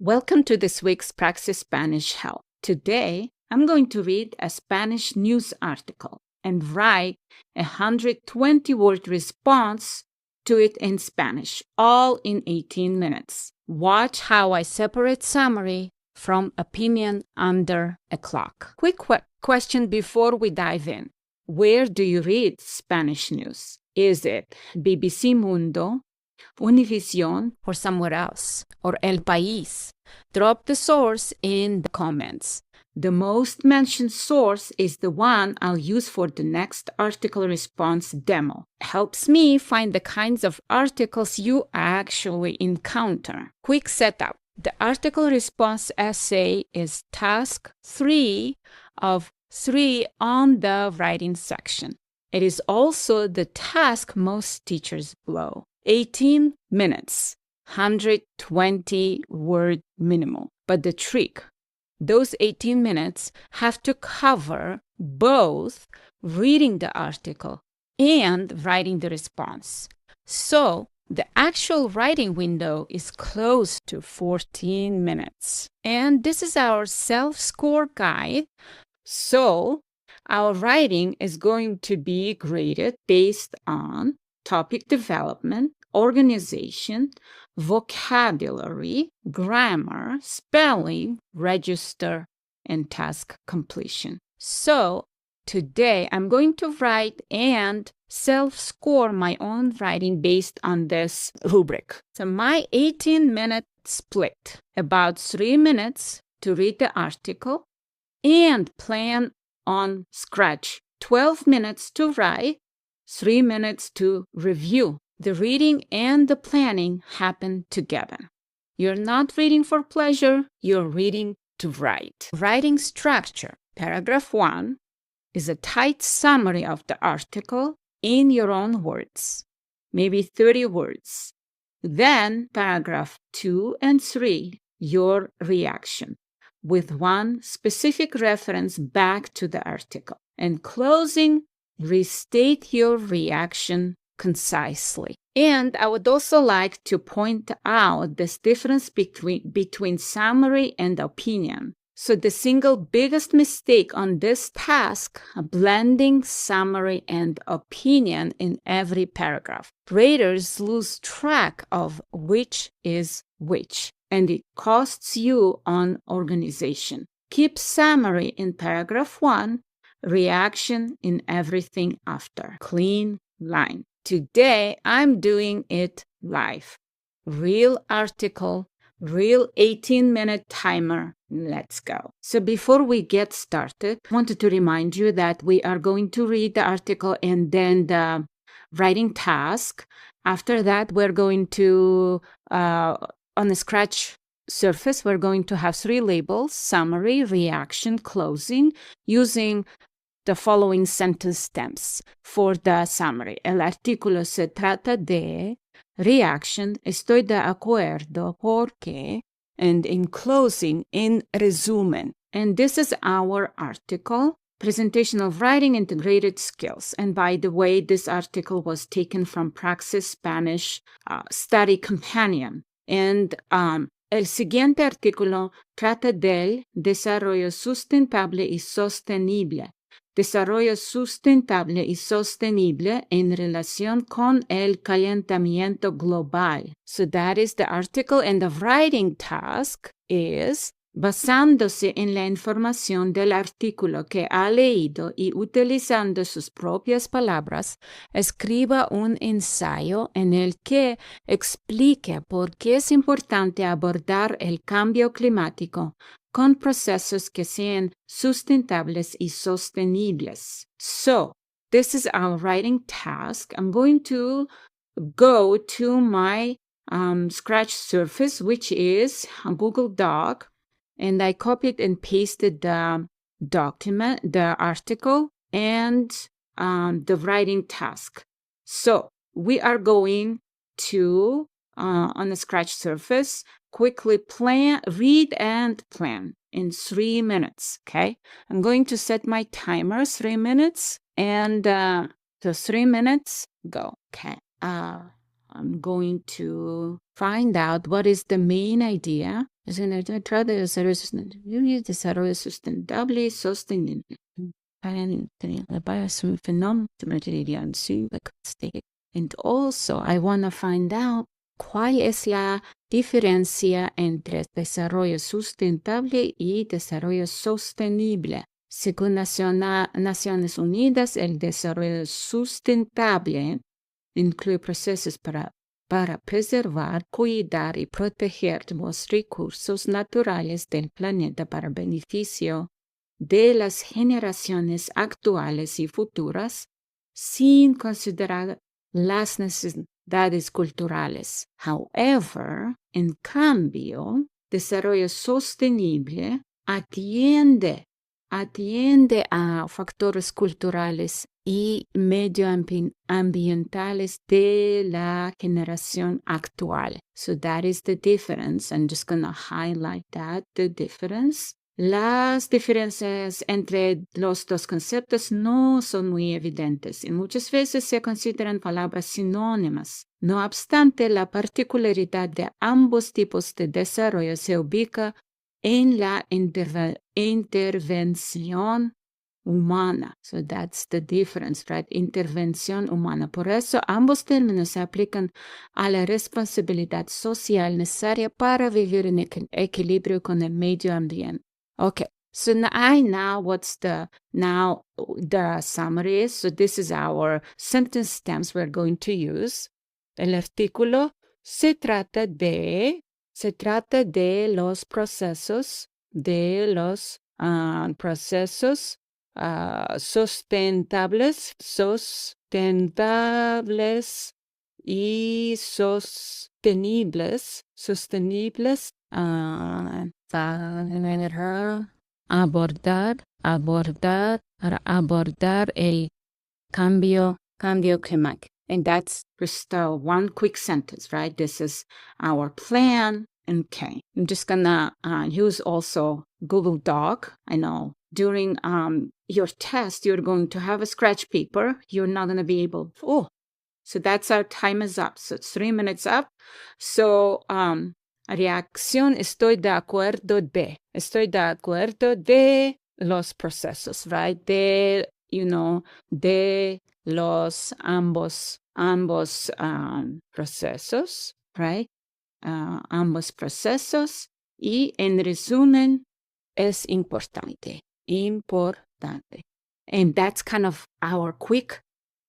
Welcome to this week's Praxis Spanish Help. Today, I'm going to read a Spanish news article and write a 120-word response to it in Spanish, all in 18 minutes. Watch how I separate summary from opinion under a clock. Quick question before we dive in. Where do you read Spanish news? Is it BBC Mundo, Univision, or somewhere else, or El País? Drop the source in the comments. The most mentioned source is the one I'll use for the next article response demo. Helps me find the kinds of articles you actually encounter. Quick setup. The article response essay is task 3 of 3 on the writing section. It is also the task most teachers blow. 18 minutes, 120-word minimum. But the trick, those 18 minutes have to cover both reading the article and writing the response. So the actual writing window is close to 14 minutes. And this is our self-score guide. So our writing is going to be graded based on topic development, organization, vocabulary, grammar, spelling, register, and task completion. So today I'm going to write and self-score my own writing based on this rubric. So my 18-minute split, about 3 minutes to read the article and plan on scratch, 12 minutes to write, 3 minutes to review. The reading and the planning happen together. You're not reading for pleasure, you're reading to write. Writing structure. Paragraph 1 is a tight summary of the article in your own words, maybe 30 words. Then paragraph 2 and 3, your reaction, with one specific reference back to the article. And closing, restate your reaction concisely. And I would also like to point out this difference between summary and opinion. So the single biggest mistake on this task, blending summary and opinion in every paragraph. Readers lose track of which is which, and it costs you on organization. Keep summary in paragraph 1, reaction in everything after. Clean line. Today, I'm doing it live. Real article, real 18-minute timer. Let's go. So before we get started, I wanted to remind you that we are going to read the article and then the writing task. After that, we're going to, on the scratch surface, we're going to have 3 labels: summary, reaction, closing, using the following sentence stems for the summary. El artículo se trata de reaction, estoy de acuerdo porque, and in closing, in resumen. And this is our article, Presentation of Writing Integrated Skills. And by the way, this article was taken from Praxis Spanish Study Companion. And el siguiente artículo trata del desarrollo sustentable y sostenible. Desarrollo sustentable y sostenible en relación con el calentamiento global. So that is the article, and the writing task is, basándose en la información del artículo que ha leído y utilizando sus propias palabras, escriba un ensayo en el que explique por qué es importante abordar el cambio climático con procesos que sean sustentables y sostenibles. So, this is our writing task. I'm going to go to my scratch surface, which is a Google Doc, and I copied and pasted the document, the article, and the writing task. So, we are going to, on the scratch surface, quickly read and plan in 3 minutes, okay? I'm going to set my timer, 3 minutes, and the 3 minutes, go, okay? I'm going to find out what is the main idea. Es una trata de desarrollo sustentable y sostenible. And also, I want to find out cuál es la diferencia entre desarrollo sustentable y desarrollo sostenible. Según Naciones Unidas, el desarrollo sustentable incluye procesos para preservar, cuidar y proteger los recursos naturales del planeta para beneficio de las generaciones actuales y futuras, sin considerar las necesidades culturales. However, en cambio, desarrollo sostenible atiende a factores culturales y medioambientales de la generación actual. So that is the difference. I'm just going to highlight that, the difference. Las diferencias entre los dos conceptos no son muy evidentes y muchas veces se consideran palabras sinónimas. No obstante, la particularidad de ambos tipos de desarrollo se ubica en la intervención humana. So that's the difference, right? Intervención humana. Por eso ambos términos se aplican a la responsabilidad social necesaria para vivir en equilibrio con el medio ambiente. Okay, so now what's the summary is. So this is our sentence stems we're going to use. El artículo se trata de los procesos sustentables y sostenibles abordar el cambio climático. And that's just one quick sentence, right? This is our plan. Okay, I'm just gonna use also Google Doc. I know during your test, you're going to have a scratch paper. You're not gonna be able. So that's our time is up. So it's 3 minutes up. So reacción, estoy de acuerdo de los procesos, right? De los ambos procesos, right? Ambos procesos y en resumen es importante. And that's kind of our quick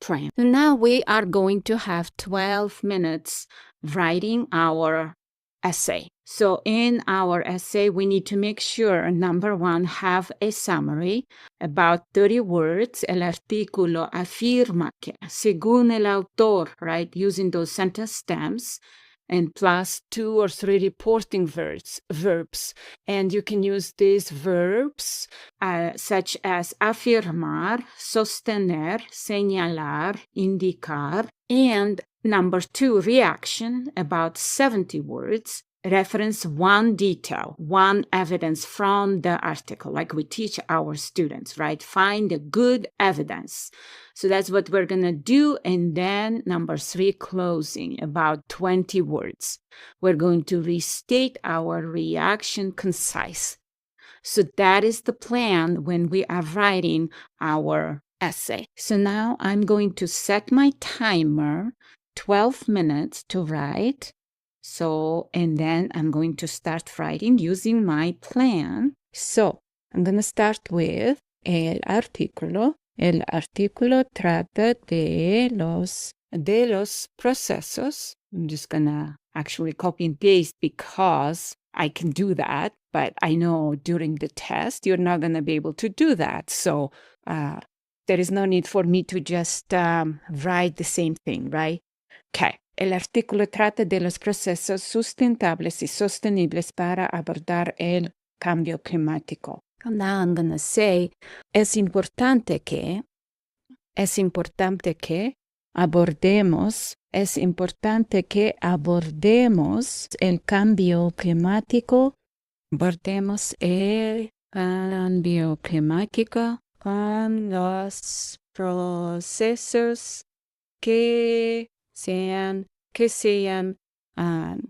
frame. So now we are going to have 12 minutes writing our essay. So in our essay, we need to make sure, number one, have a summary, about 30 words. El artículo afirma que, según el autor, right, using those sentence stems, and plus 2 or 3 reporting verbs. And you can use these verbs such as afirmar, sostener, señalar, indicar, and number 2, reaction, about 70 words. Reference one detail, one evidence from the article, like we teach our students, right? Find the good evidence. So that's what we're going to do. And then number 3, closing, about 20 words. We're going to restate our reaction concise. So that is the plan when we are writing our essay. So now I'm going to set my timer, 12 minutes to write. So, and then I'm going to start writing using my plan. So, I'm going to start with el artículo. El artículo trata de los procesos. I'm just going to actually copy and paste because I can do that. But I know during the test, you're not going to be able to do that. So, there is no need for me to just write the same thing, right? Okay. El artículo trata de los procesos sustentables y sostenibles para abordar el cambio climático. Now I'm going to say, es importante que abordemos el cambio climático. Abordemos el cambio climático con los procesos que sean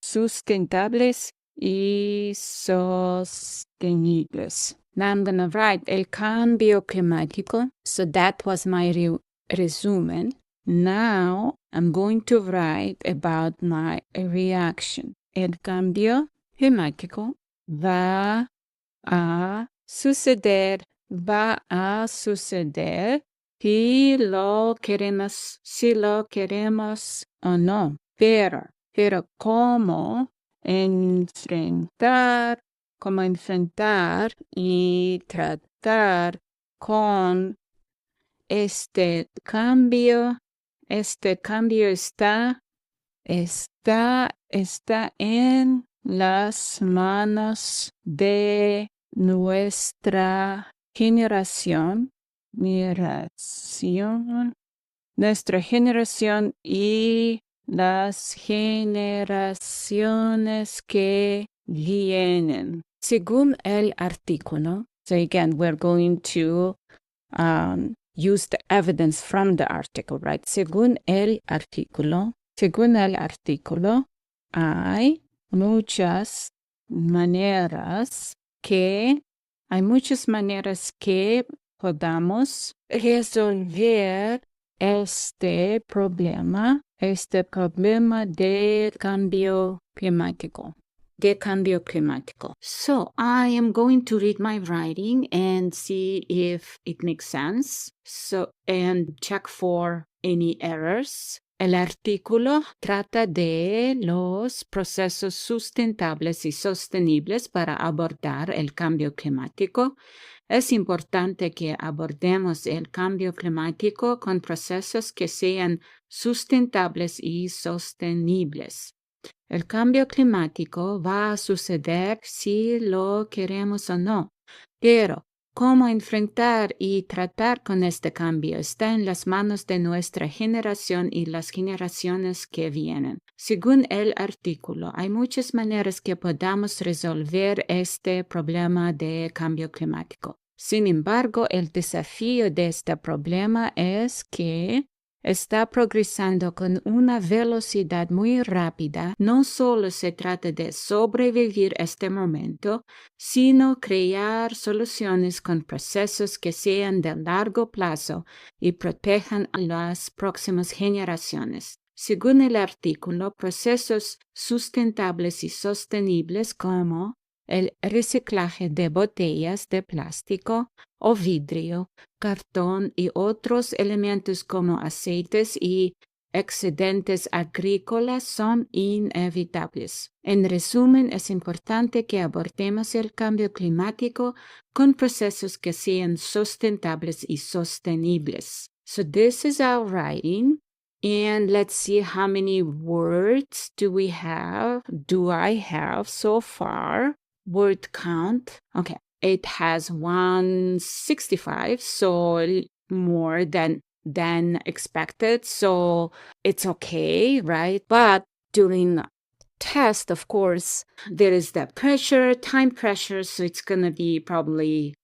sustentables y sostenibles. Now I'm going to write el cambio climático. So that was my resumen. Now I'm going to write about my reaction. El cambio climático va a suceder si lo queremos o no. Pero cómo enfrentar y tratar con este cambio. Este cambio está en las manos de nuestra generación, nuestra generación y las generaciones que vienen. Según el artículo, so again, we're going to use the evidence from the article, right? Según el artículo, hay muchas maneras que podamos resolver este problema del cambio climático. So I am going to read my writing and see if it makes sense. And check for any errors. El artículo trata de los procesos sustentables y sostenibles para abordar el cambio climático. Es importante que abordemos el cambio climático con procesos que sean sustentables y sostenibles. El cambio climático va a suceder si lo queremos o no, pero cómo enfrentar y tratar con este cambio está en las manos de nuestra generación y las generaciones que vienen. Según el artículo, hay muchas maneras que podamos resolver este problema de cambio climático. Sin embargo, el desafío de este problema es que está progresando con una velocidad muy rápida. No solo se trata de sobrevivir este momento, sino crear soluciones con procesos que sean de largo plazo y protejan a las próximas generaciones. Según el artículo, procesos sustentables y sostenibles como el reciclaje de botellas de plástico o vidrio, cartón y otros elementos como aceites y excedentes agrícolas son inevitables. En resumen, es importante que abordemos el cambio climático con procesos que sean sustentables y sostenibles. So this is our writing. And let's see how many words do I have so far. Word count. Okay, it has 165, so more than expected. So it's okay, right? But during test, of course, there is the time pressure, so it's gonna be probably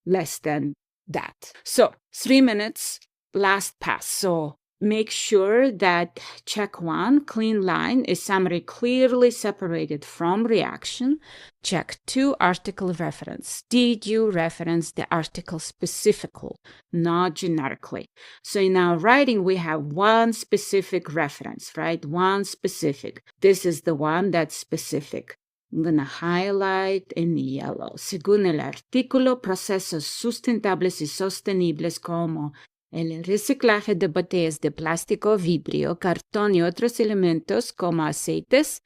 less than that. So 3 minutes, last pass. So make sure that check 1, clean line, is summary clearly separated from reaction. Check 2, article reference. Did you reference the article specifically, not generically? So in our writing, we have one specific reference, right? One specific. This is the one that's specific. I'm going to highlight in yellow. Según el artículo, procesos sustentables y sostenibles como el reciclaje de botellas de plástico, vidrio, cartón y otros elementos como aceites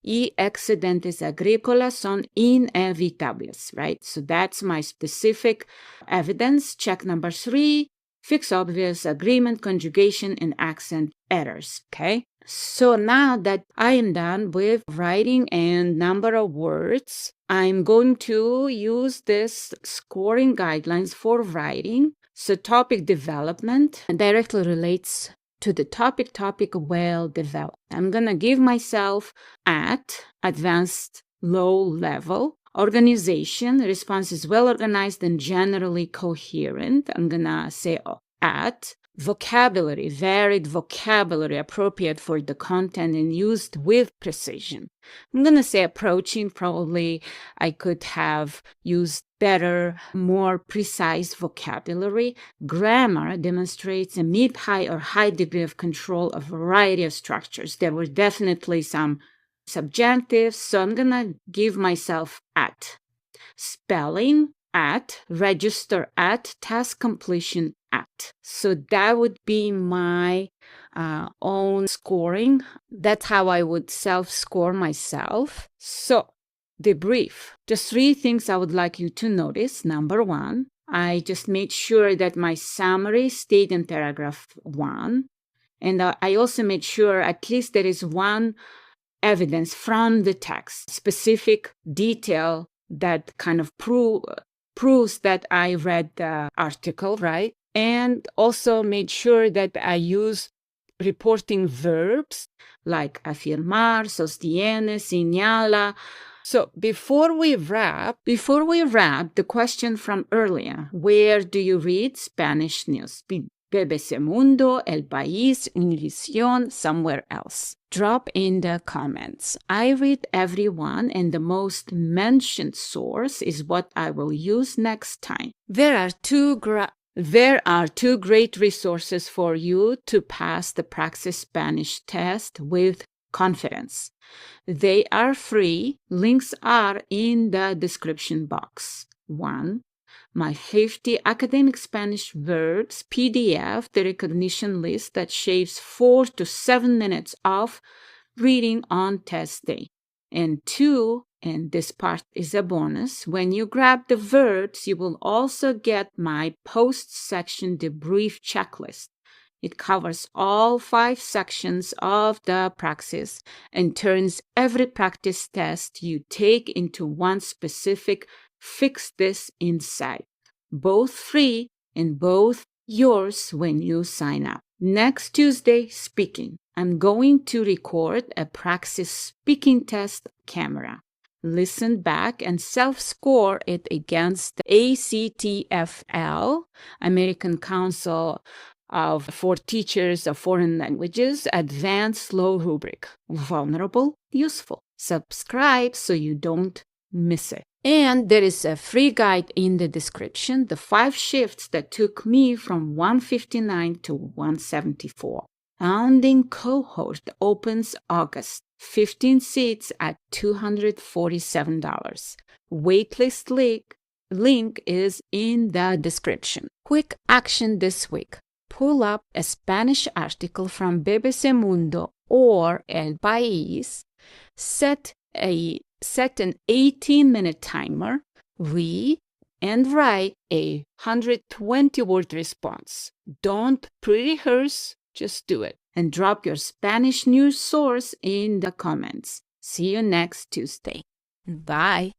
y excedentes agrícolas son inevitables, right? So that's my specific evidence. Check number 3, fix obvious agreement, conjugation, and accent errors, okay? So now that I am done with writing and number of words, I'm going to use this scoring guidelines for writing. So topic development directly relates to the topic well developed. I'm going to give myself at advanced low level. Organization, response is well organized and generally coherent. I'm going to say at. vocabulary, varied vocabulary appropriate for the content and used with precision. I'm going to say approaching, probably I could have used better, more precise vocabulary. Grammar demonstrates a mid-high or high degree of control of a variety of structures. There were definitely some subjunctives, so I'm going to give myself at. Spelling, at. Register, at. Task completion, at. So that would be my own scoring. That's how I would self-score myself. So, debrief. Just 3 things I would like you to notice. Number 1, I just made sure that my summary stayed in paragraph 1. And I also made sure at least there is one evidence from the text, specific detail that kind of proves that I read the article, right? And also made sure that I use reporting verbs like afirmar, sostiene, señala. So before we wrap, the question from earlier, where do you read Spanish news? BBC Mundo, El País, Univision, somewhere else. Drop in the comments. I read everyone, and the most mentioned source is what I will use next time. There are two great resources for you to pass the Praxis Spanish test with confidence. They are free. Links are in the description box. 1. My 50 Academic Spanish Verbs PDF, the recognition list that shaves 4 to 7 minutes of reading on test day. And 2, and this part is a bonus, when you grab the verbs, you will also get my Post-Section Debrief Checklist. It covers all 5 sections of the Praxis and turns every practice test you take into one specific fix this insight. Both free and both yours when you sign up. Next Tuesday, speaking. I'm going to record a Praxis speaking test camera. Listen back and self-score it against the ACTFL, American Council for Teachers of Foreign Languages, Advanced Slow Rubric. Vulnerable, useful. Subscribe so you don't miss it. And there is a free guide in the description, the 5 shifts that took me from 159 to 174. Founding cohort opens August. 15 seats at $247. Waitlist link is in the description. Quick action this week. Pull up a Spanish article from BBC Mundo or El País. Set an 18-minute timer. Read and write a 120-word response. Don't pre-rehearse, just do it. And drop your Spanish news source in the comments. See you next Tuesday. Bye.